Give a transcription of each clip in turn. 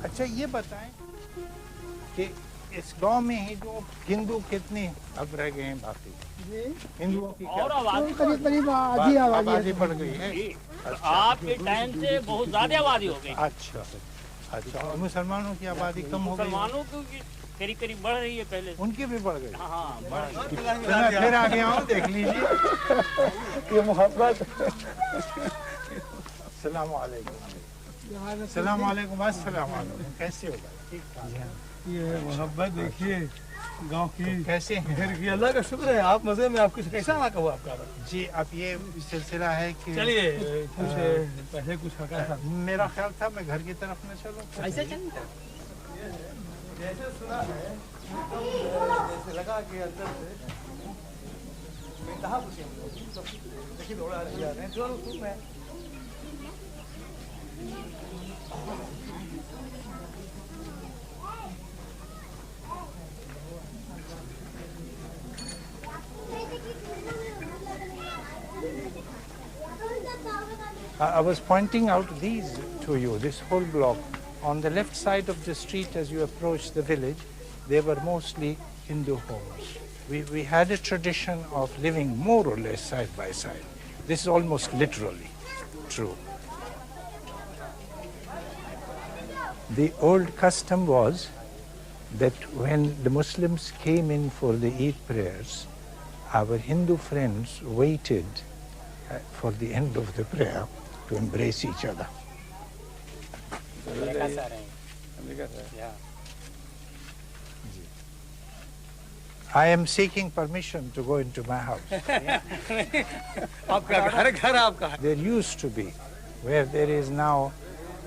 अच्छा ये बताएं कि इस गांव में ही जो हिंदू कितने अब रह गए हैं बाकी हिंदुओं की और आबादी करीब करीब आबादी बढ़ गई है। आपके टाइम से बहुत ज्यादा आबादी हो गई। अच्छा अच्छा, और मुसलमानों की आबादी कम हो गई? मुसलमानों की करीब करीब बढ़ रही है पहले। उनकी भी बढ़ गई? हाँ बढ़ रही है। तो मैं फिर आ गया हूँ, देख लीजिए। ये मोहब्बत। अस्सलाम वालेकुम। अस्सलाम वालेकुम। अस्सलाम वालेकुम। कैसे हो भाई? ठीक ठाक। ये मोहब्बत देखिए गांव की। तो कैसे हैं? फिर भी अल्लाह का शुक्र है, आप मजे में। आपकी कैसा इलाका हुआ आपका? जी अब ये सिलसिला है कि चलिए कुछ पहले कुछ हका था। मेरा ख्याल था मैं घर की तरफ न चलूं। ऐसे चलिए। जैसे सुना है जैसे लगा कि अंदर से मैं कहाँ पूछे हम लोग सब देखिए दौड़ा रहे हैं जो लोग सुन रहे हैं। I was pointing out these to you, this whole block. On the left side of the street as you approach the village, they were mostly Hindu homes. We had a tradition of living more or less side by side. This is almost literally true. The old custom was that when the Muslims came in for the Eid prayers, our Hindu friends waited for the end of the prayer to embrace each other. Yeah. I am seeking permission to go into my house. There used to be, where there is now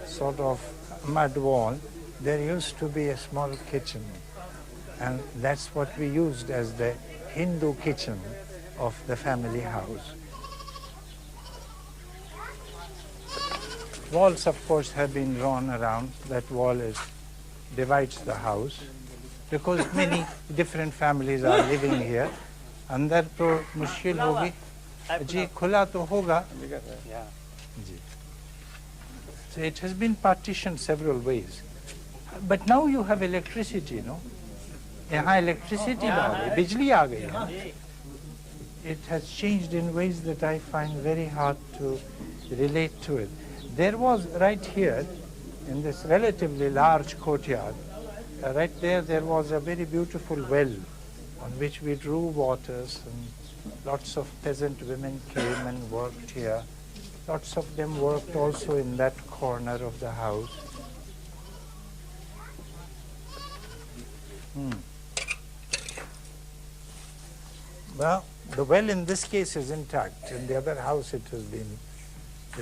sort of mud wall, there used to be a small kitchen. And that's what we used as the Hindu kitchen of the family house. Walls, of course, have been drawn around. That wall divides the house because many different families are living here. अंदर तो मुश्किल होगी जी, खुला तो होगा जी. So it has been partitioned several ways. But now you have electricity, no? यहाँ electricity आ गई, बिजली आ गई है. It has changed in ways that I find very hard to relate to it. There was right here, in this relatively large courtyard, right there was a very beautiful well on which we drew waters, and lots of peasant women came and worked here. Lots of them worked also in that corner of the house. Well, the well in this case is intact. In the other house it has been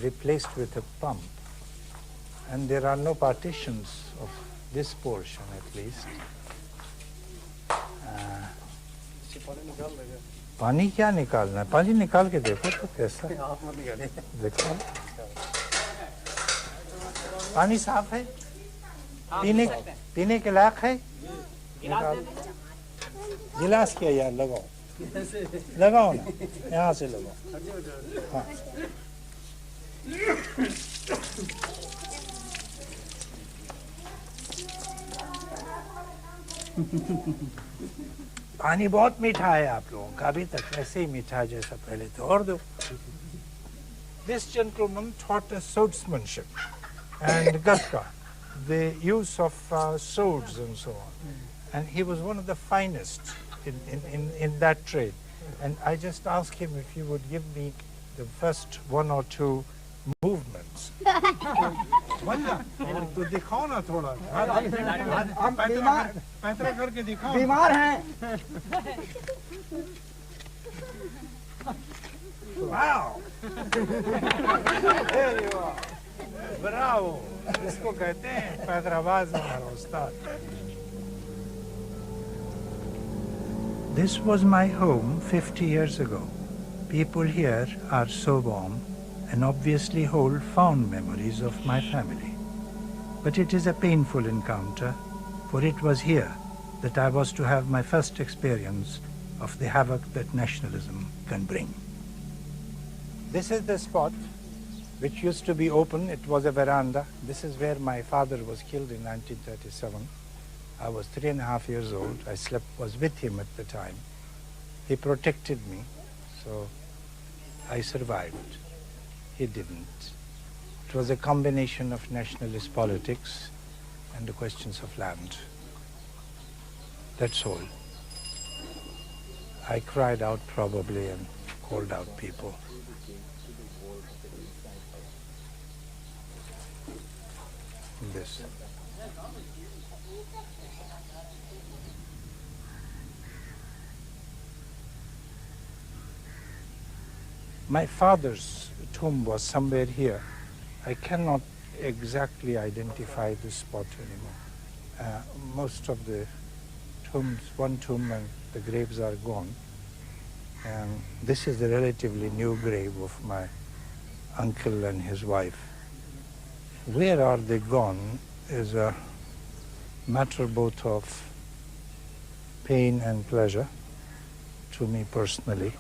replaced with a pump. And there are no partitions of this portion at least. पानी क्या निकालना है? पानी निकाल के देखो तो कैसा देखो, पानी साफ है, पीने के लायक है. गिलास क्या यार, लगाओ ना, यहाँ से लगाओ. हाँ. पानी बहुत मीठा है आप लोगों का, अभी तक ऐसे ही मीठा जैसा पहले तो. और दो. This gentleman taught us swordsmanship and gatka, the use of swords and so on. And he was one of the finest in that trade. And I just asked him if he would give me the first one or two movements. तो दिखाओ ना थोड़ा. हम पैतरा करके दिखाओ. बीमार हैं. Wow. There you are. Bravo. इसको कहते हैं पैतराबाज हमारा उस्ताद. This was my home 50 years ago. People here are so warm and obviously hold fond memories of my family. But it is a painful encounter, for it was here that I was to have my first experience of the havoc that nationalism can bring. This is the spot which used to be open. It was a veranda. This is where my father was killed in 1937. I was 3.5 years old. I was with him at the time. He protected me, so I survived. He didn't. It was a combination of nationalist politics and the questions of land. That's all. I cried out probably and called out people. This. My father's tomb was somewhere here. I cannot exactly identify the spot anymore. Most of the tombs, one tomb and the graves are gone. And this is a relatively new grave of my uncle and his wife. Where are they gone is a matter both of pain and pleasure to me personally.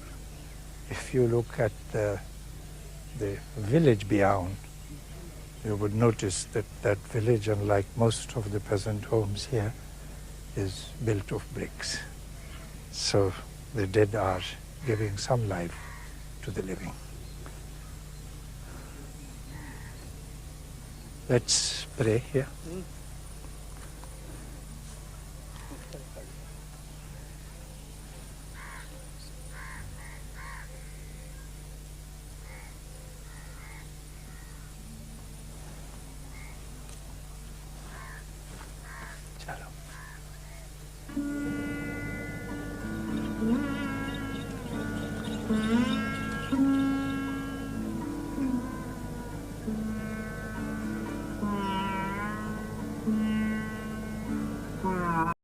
If you look at the village beyond, you would notice that that village, unlike most of the peasant homes here, is built of bricks. So the dead are giving some life to the living. Let's pray here.